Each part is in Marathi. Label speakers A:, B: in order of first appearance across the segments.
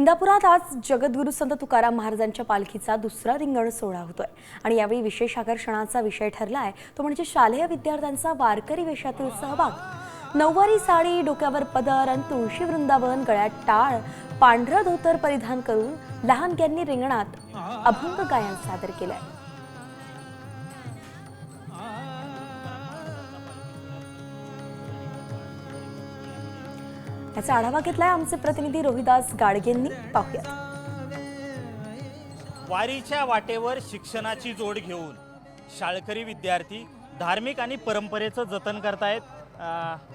A: इंदापुरात आज जगद्गुरू संत तुकाराम महाराजांच्या पालखीचा दुसरा रिंगण सोहळा होतोय आणि यावेळी विशेष आकर्षणाचा विषय ठरलाय तो म्हणजे शालेय विद्यार्थ्यांचा वारकरी वेशातील सहभाग। नऊवारी साडी, डोक्यावर पदर आणि तुळशी वृंदावन, गळ्यात टाळ, पांढरं धोतर परिधान करून लहानग्यांनी रिंगणात अभंग गायन सादर केलंय। याचा आढावा घेतलाय आमचे प्रतिनिधी रोहिदास गाडगेंनी। पाहूया।
B: वारीच्या वाटेवर शिक्षणाची जोड घेऊन शाळकरी विद्यार्थी धार्मिक आणि परंपरेचं जतन करतायत।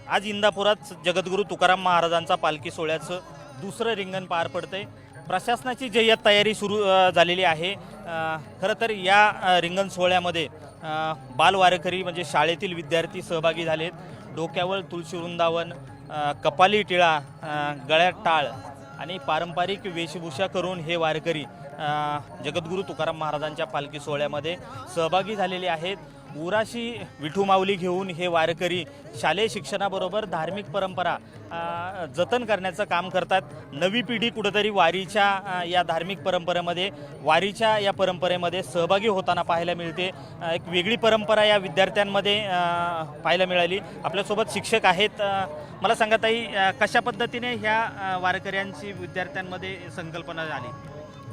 B: आज इंदापुरात जगद्गुरू तुकाराम महाराजांचा पालखी सोहळ्याचं दुसरं रिंगण पार पडतंय। प्रशासनाची जय्यत तयारी सुरू झालेली आहे। खरं तर या रिंगण सोहळ्यामध्ये बालवारकरी म्हणजे शाळेतील विद्यार्थी सहभागी झालेत। डोक्यावर तुळशी वृंदावन, कपाली टिळा, गळ्यात टाळ आणि पारंपरिक वेशभूषा करून हे वारकरी जगद्गुरू तुकाराम महाराजांच्या पालखी सोहळ्यामध्ये सहभागी झालेले आहेत। उराशी विठू माऊली घेऊन हे वारकरी शालेय शिक्षणाबरोबर धार्मिक परंपरा जतन करण्याचं काम करतात। नवी पिढी कुठेतरी वारीच्या या धार्मिक परंपरेमध्ये वारीच्या या परंपरेमध्ये सहभागी होताना पाहायला मिळते। एक वेगळी परंपरा या विद्यार्थ्यांमध्ये पाहायला मिळाली। आपल्यासोबत शिक्षक आहेत। मला सांगा ताई, कशा पद्धतीने ह्या वारकऱ्यांची विद्यार्थ्यांमध्ये संकल्पना झाली?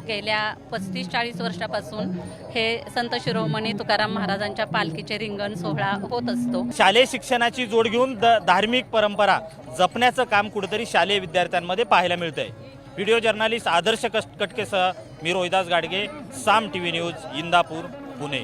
C: गेल्या 35-40 वर्षापासून हे संत शिरोमणी तुकाराम महाराजांच्या पालखीचे रिंगण सोहळा होत असतो।
B: शालेय शिक्षणाची जोड घेऊन धार्मिक परंपरा जपण्याचं काम कुठेतरी शालेय विद्यार्थ्यांमध्ये पाहायला मिळतंय। व्हिडिओ जर्नलिस्ट आदर्श कटकेसह मी रोहिदास गाडगे, साम टीव्ही न्यूज, इंदापूर, पुणे।